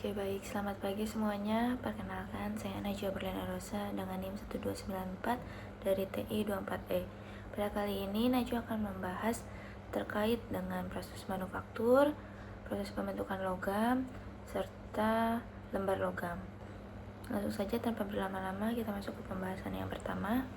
Oke baik, selamat pagi semuanya. Perkenalkan, saya Najwa Berliana Rosa dengan NIM 1294 dari TI 24E. Pada kali ini Najwa akan membahas terkait dengan proses manufaktur, proses pembentukan logam, serta lembar logam. Langsung saja tanpa berlama-lama kita masuk ke pembahasan yang pertama.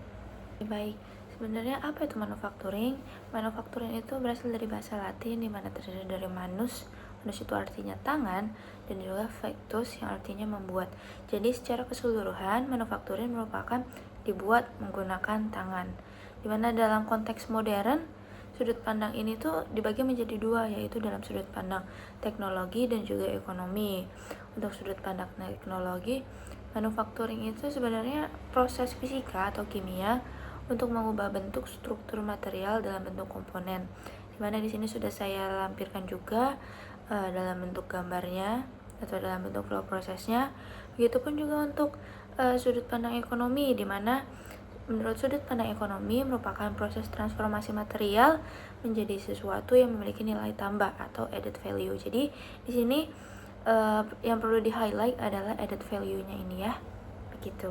Baik, sebenarnya apa itu manufacturing? Manufacturing itu berasal dari bahasa Latin di mana terdiri dari manus. Manus itu artinya tangan dan juga factus yang artinya membuat. Jadi secara keseluruhan manufacturing merupakan dibuat menggunakan tangan. Di mana dalam konteks modern sudut pandang ini tuh dibagi menjadi dua, yaitu dalam sudut pandang teknologi dan juga ekonomi. Untuk sudut pandang teknologi, manufacturing itu sebenarnya proses fisika atau kimia untuk mengubah bentuk struktur material dalam bentuk komponen. Dimana di sini sudah saya lampirkan juga dalam bentuk gambarnya atau dalam bentuk flow prosesnya. Begitupun juga untuk sudut pandang ekonomi, dimana menurut sudut pandang ekonomi merupakan proses transformasi material menjadi sesuatu yang memiliki nilai tambah atau added value. Jadi di sini yang perlu di highlight adalah added value-nya ini ya, begitu.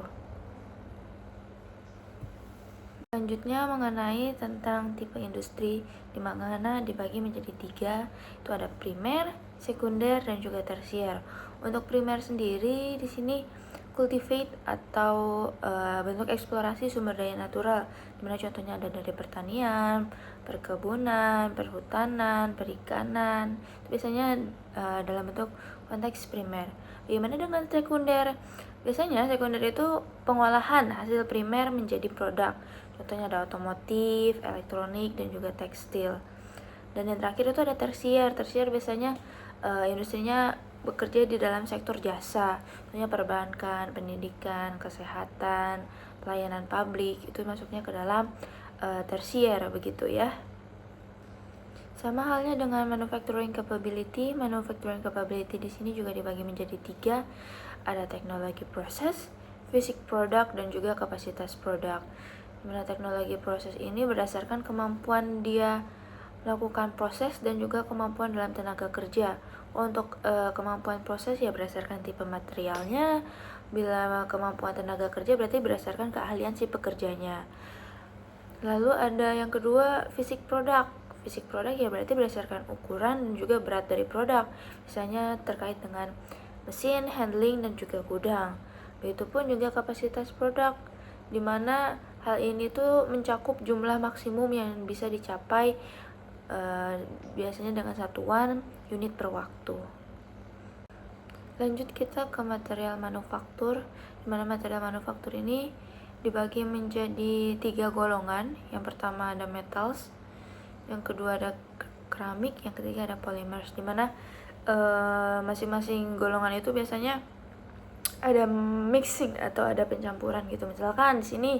Selanjutnya mengenai tentang tipe industri, di mana dibagi menjadi tiga, itu ada primer, sekunder, dan juga tersier. Untuk primer sendiri di sini cultivate atau bentuk eksplorasi sumber daya natural, dimana contohnya ada dari pertanian, perkebunan, perhutanan, perikanan. Itu biasanya dalam bentuk konteks primer. Bagaimana dengan sekunder? Biasanya sekunder itu pengolahan hasil primer menjadi produk. Contohnya ada otomotif, elektronik, dan juga tekstil. Dan yang terakhir itu ada tersier. Tersier biasanya industrinya bekerja di dalam sektor jasa, contohnya perbankan, pendidikan, kesehatan, pelayanan publik, itu masuknya ke dalam tersier begitu ya. Sama halnya dengan manufacturing capability. Manufacturing capability di sini juga dibagi menjadi tiga, ada teknologi proses, fisik produk, dan juga kapasitas produk. Dimana teknologi proses ini berdasarkan kemampuan dia melakukan proses dan juga kemampuan dalam tenaga kerja. Untuk kemampuan proses ya berdasarkan tipe materialnya. Bila kemampuan tenaga kerja berarti berdasarkan keahlian si pekerjanya. Lalu ada yang kedua, fisik produk. Fisik produk ya berarti berdasarkan ukuran dan juga berat dari produk. Misalnya terkait dengan mesin, handling, dan juga gudang. Begitupun juga kapasitas produk, dimana hal ini tuh mencakup jumlah maksimum yang bisa dicapai biasanya dengan satuan unit per waktu. Lanjut kita ke material manufaktur, dimana material manufaktur ini dibagi menjadi tiga golongan. Yang pertama ada metals, yang kedua ada keramik, yang ketiga ada polymers, dimana masing-masing golongan itu biasanya ada mixing atau ada pencampuran gitu. Misalkan di sini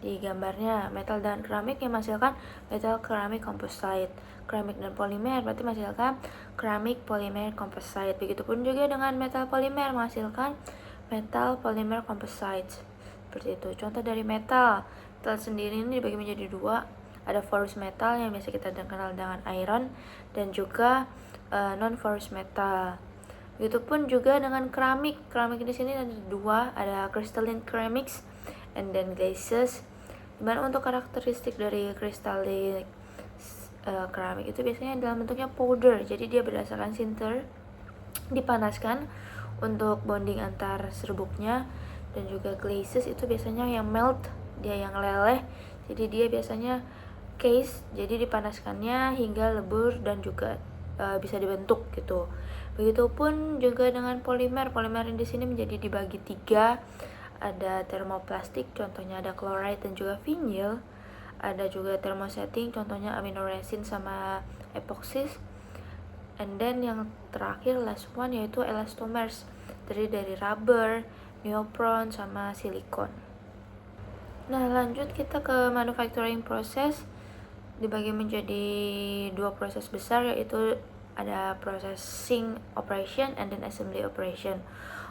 di gambarnya metal dan keramik yang menghasilkan metal keramik composite, keramik dan polimer berarti menghasilkan keramik polimer composite. Begitupun juga dengan metal polimer menghasilkan metal polimer composite. Seperti itu. Contoh dari metal sendiri ini dibagi menjadi dua, ada porous metal yang biasa kita kenal dengan iron, dan juga non porous metal. Begitupun juga dengan keramik. Keramik di sini ada dua, ada crystalline ceramics and then glazes. Dimana untuk karakteristik dari crystalline keramik itu biasanya dalam bentuknya powder. Jadi dia berdasarkan sinter, dipanaskan untuk bonding antar serbuknya, dan juga glazes itu biasanya yang melt, dia yang meleleh. Jadi dia biasanya case, jadi dipanaskannya hingga lebur dan juga bisa dibentuk gitu. Begitupun juga dengan polimer. Polimer di sini menjadi dibagi tiga, ada termoplastik, contohnya ada chloride dan juga vinyl. Ada juga thermosetting, contohnya amino resin sama epoxis. And then yang terakhir last one yaitu elastomers, terdiri dari rubber, neopron, sama silikon. Nah lanjut kita ke manufacturing process, dibagi menjadi dua proses besar, yaitu ada processing operation and then assembly operation.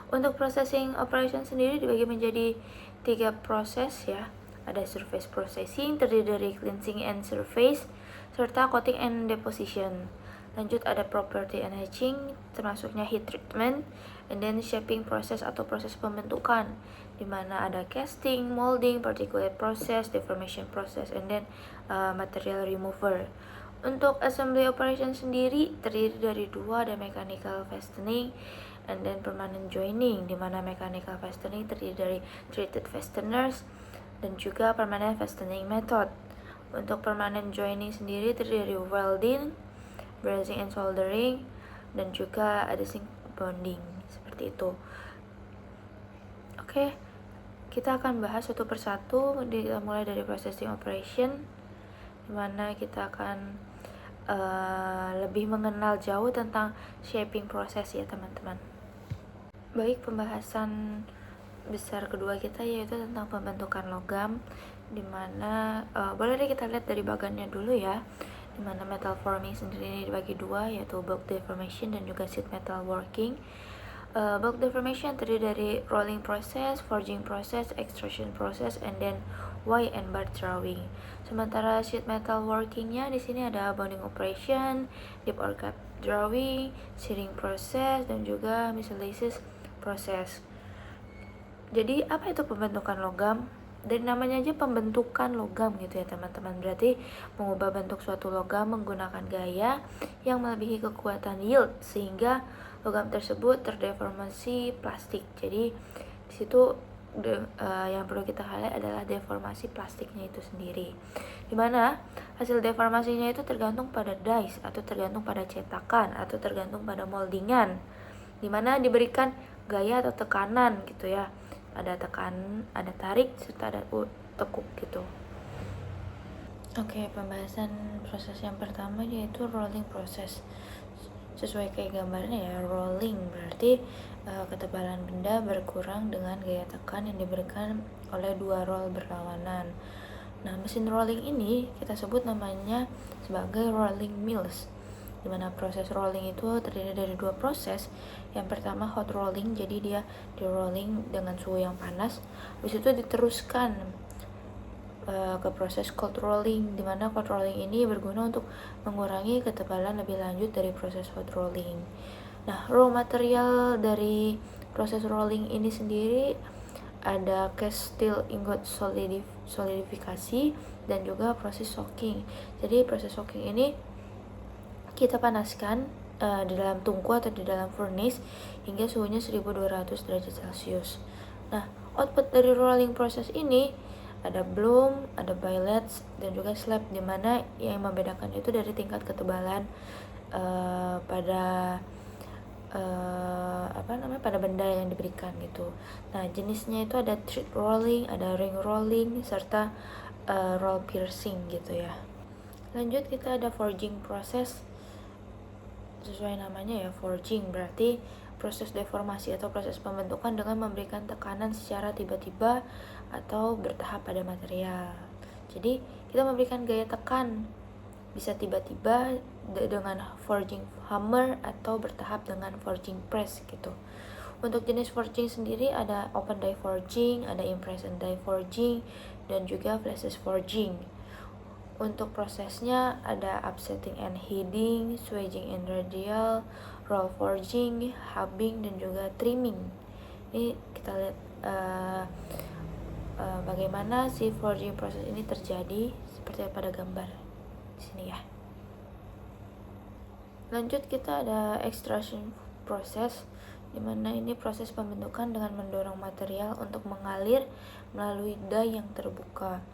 Untuk processing operation sendiri dibagi menjadi tiga proses ya. Ada surface processing, terdiri dari cleansing and surface, serta coating and deposition. Lanjut ada property and hatching, termasuknya heat treatment, and then shaping proses atau proses pembentukan, dimana ada casting, molding, particulate process, deformation process, and then material remover. Untuk assembly operation sendiri terdiri dari dua, ada mechanical fastening and then permanent joining, dimana mechanical fastening terdiri dari treated fasteners dan juga permanent fastening method. Untuk permanent joining sendiri terdiri dari welding, brazing and soldering, dan juga adhesive bonding, seperti itu. Oke, kita akan bahas satu persatu, mulai dari processing operation, dimana kita akan lebih mengenal jauh tentang shaping proses ya teman-teman. Baik, pembahasan besar kedua kita yaitu tentang pembentukan logam, dimana boleh deh kita lihat dari bagannya dulu ya, dimana metal forming sendiri ini dibagi dua, yaitu bulk deformation dan juga sheet metal working. Bulk deformation terdiri dari rolling process, forging process, extrusion process, and then wire and bar drawing. Sementara sheet metal workingnya di sini ada bonding operation, dip or gap drawing, searing process, dan juga mesolasis process. Jadi apa itu pembentukan logam? Dari namanya aja pembentukan logam gitu ya teman-teman, berarti mengubah bentuk suatu logam menggunakan gaya yang melebihi kekuatan yield sehingga logam tersebut terdeformasi plastik. Jadi di situ yang perlu kita highlight adalah deformasi plastiknya itu sendiri, dimana hasil deformasinya itu tergantung pada dies atau tergantung pada cetakan atau tergantung pada moldingan, dimana diberikan gaya atau tekanan gitu ya, ada tekan, ada tarik, serta ada tekuk gitu. Oke, pembahasan proses yang pertama yaitu rolling process. Sesuai kayak gambarnya ya, rolling berarti ketebalan benda berkurang dengan gaya tekan yang diberikan oleh dua roll berlawanan. Nah, mesin rolling ini kita sebut namanya sebagai rolling mills, dimana proses rolling itu terdiri dari dua proses. Yang pertama hot rolling, jadi dia di rolling dengan suhu yang panas, habis itu diteruskan ke proses cold rolling, dimana cold rolling ini berguna untuk mengurangi ketebalan lebih lanjut dari proses hot rolling. Nah, raw material dari proses rolling ini sendiri ada cast steel ingot solidifikasi dan juga proses soaking. Jadi proses soaking ini kita panaskan di dalam tungku atau di dalam furnace hingga suhunya 1200 derajat Celcius. Nah, output dari rolling proses ini ada bloom, ada billets, dan juga slab, dimana yang membedakan itu dari tingkat ketebalan pada pada benda yang diberikan gitu. Nah, jenisnya itu ada thread rolling, ada ring rolling, serta roll piercing gitu ya. Lanjut kita ada forging process. Sesuai namanya ya, forging berarti proses deformasi atau proses pembentukan dengan memberikan tekanan secara tiba-tiba atau bertahap pada material. Jadi kita memberikan gaya tekan bisa tiba-tiba dengan forging hammer atau bertahap dengan forging press gitu. Untuk jenis forging sendiri ada open die forging, ada impression die forging, dan juga flashes forging. Untuk prosesnya ada upsetting and heading, swaging and radial, roll forging, hubbing, dan juga trimming. Ini kita lihat bagaimana si forging proses ini terjadi seperti pada gambar di sini ya. Lanjut kita ada extrusion process, dimana ini proses pembentukan dengan mendorong material untuk mengalir melalui die yang terbuka.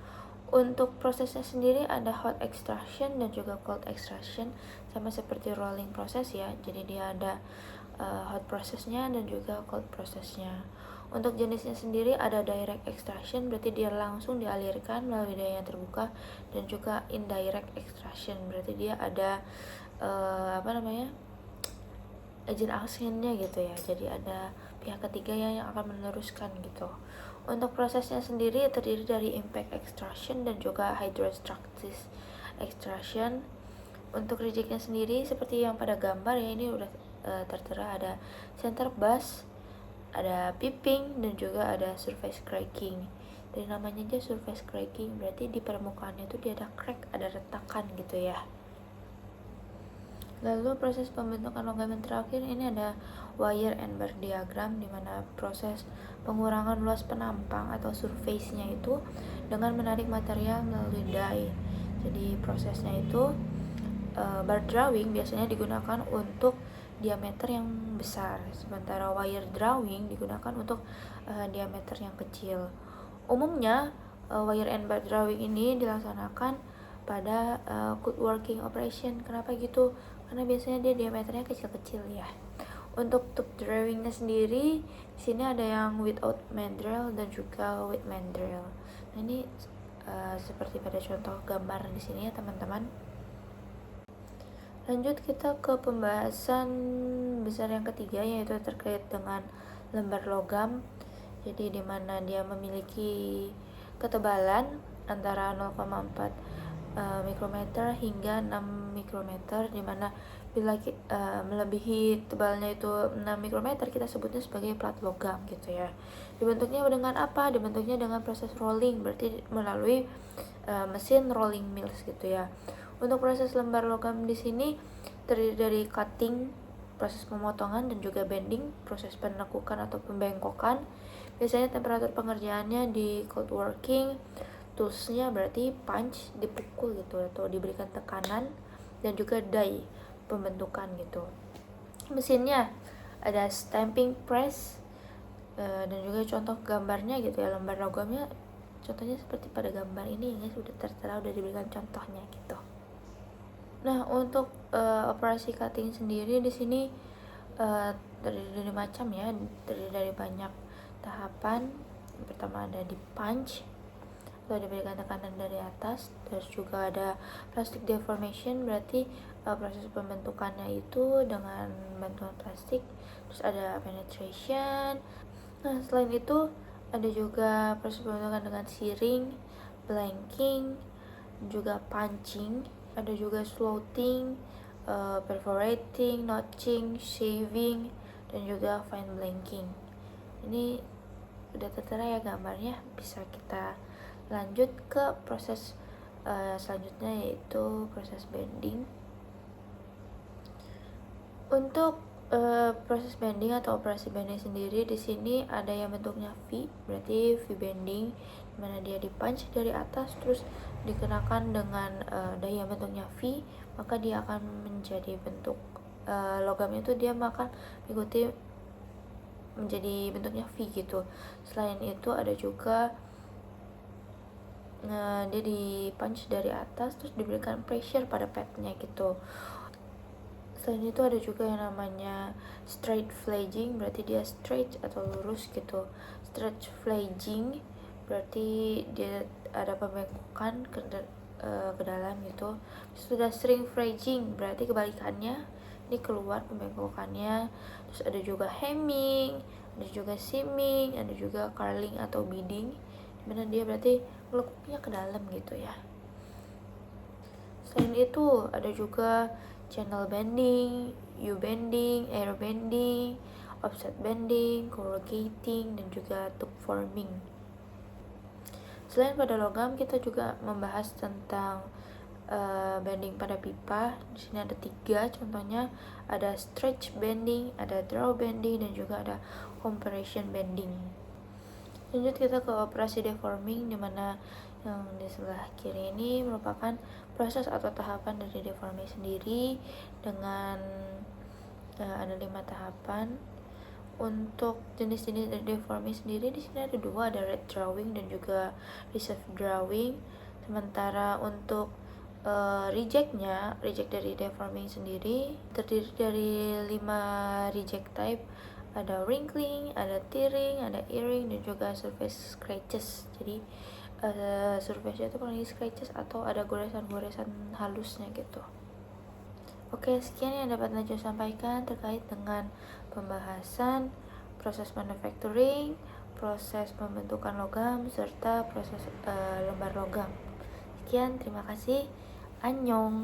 Untuk prosesnya sendiri ada hot extraction dan juga cold extraction, sama seperti rolling process ya. Jadi dia ada hot prosesnya dan juga cold prosesnya. Untuk jenisnya sendiri ada direct extraction, berarti dia langsung dialirkan melalui daya yang terbuka, dan juga indirect extraction, berarti dia ada agent actionnya gitu ya. Jadi ada pihak ketiga yang akan meneruskan gitu. Untuk prosesnya sendiri terdiri dari impact extraction dan juga hydrostatic extraction. Untuk rigidnya sendiri seperti yang pada gambar ya, ini udah tertera ada center bus, ada piping, dan juga ada surface cracking. Dari namanya aja surface cracking, berarti di permukaannya itu dia ada crack, ada retakan gitu ya. Lalu proses pembentukan logam yang terakhir ini ada wire and bar diagram, di mana proses pengurangan luas penampang atau surface-nya itu dengan menarik material melalui die. Jadi prosesnya itu bar drawing biasanya digunakan untuk diameter yang besar, sementara wire drawing digunakan untuk diameter yang kecil. Umumnya wire and bar drawing ini dilaksanakan pada code working operation. Kenapa gitu? Karena biasanya dia diameternya kecil-kecil ya. Untuk tube drawingnya sendiri, di sini ada yang without mandrel dan juga with mandrel. Nah, ini seperti pada contoh gambar di sini ya teman-teman. Lanjut kita ke pembahasan besar yang ketiga, yaitu terkait dengan lembar logam. Jadi di mana dia memiliki ketebalan antara 0,4 mikrometer hingga 6 mikrometer, di mana bila melebihi tebalnya itu 6 mikrometer kita sebutnya sebagai plat logam gitu ya. Dibentuknya dengan apa? Dibentuknya dengan proses rolling, berarti melalui mesin rolling mills gitu ya. Untuk proses lembar logam di sini terdiri dari cutting, proses pemotongan, dan juga bending, proses penekukan atau pembengkokan. Biasanya temperatur pengerjaannya di cold working, toolsnya berarti punch, dipukul gitu atau diberikan tekanan, dan juga die, pembentukan gitu. Mesinnya ada stamping press, dan juga contoh gambarnya gitu ya, lembar logamnya contohnya seperti pada gambar ini ya, sudah tertera, udah diberikan contohnya gitu. Nah, untuk operasi cutting sendiri di sini terdiri dari macam ya, terdiri dari banyak tahapan. Yang pertama ada di punch, lalu diberikan tekanan dari atas. Terus juga ada plastic deformation, berarti proses pembentukannya itu dengan bantuan plastik. Terus ada penetration. Nah, selain itu ada juga proses pembentukan dengan searing, blanking, juga punching. Ada juga slotting, perforating, notching, shaving, dan juga fine blanking. Ini udah tertera ya gambarnya. Bisa kita lanjut ke proses selanjutnya, yaitu proses bending. Untuk proses bending atau operasi bending sendiri di sini ada yang bentuknya V, berarti V bending, dimana dia dipunch dari atas terus dikenakan dengan daya bentuknya V, maka dia akan menjadi bentuk logam itu, dia akan mengikuti menjadi bentuknya V gitu. Selain itu ada juga dia dipunch dari atas terus diberikan pressure pada padnya gitu. Selain itu ada juga yang namanya straight flaging, berarti dia straight atau lurus gitu. Straight flaging berarti dia ada pembengkokan ke dalam gitu. Sudah string flaging berarti kebalikannya, ini keluar pembengkokannya. Terus ada juga hemming, ada juga seaming, ada juga curling atau beading, dimana dia berarti melekupnya ke dalam gitu ya. Selain itu ada juga channel bending, U-bending, air bending, offset bending, corrugating, dan juga tube forming. Selain pada logam, kita juga membahas tentang bending pada pipa. Di sini ada 3 contohnya, ada stretch bending, ada draw bending, dan juga ada compression bending. Lanjut kita ke operasi deforming, dimana yang di sebelah kiri ini merupakan proses atau tahapan dari deforming sendiri dengan ada 5 tahapan. Untuk jenis-jenis dari deforming sendiri di sini ada 2, ada red drawing dan juga reserve drawing. Sementara untuk reject dari deforming sendiri terdiri dari 5 reject type. Ada wrinkling, ada tearing, ada earring, dan juga surface scratches. Jadi surface itu paling scratches atau ada goresan-goresan halusnya gitu. Oke, sekian yang dapat Najwa sampaikan terkait dengan pembahasan proses manufacturing, proses pembentukan logam, serta proses lembar logam. Sekian, terima kasih. Annyeong.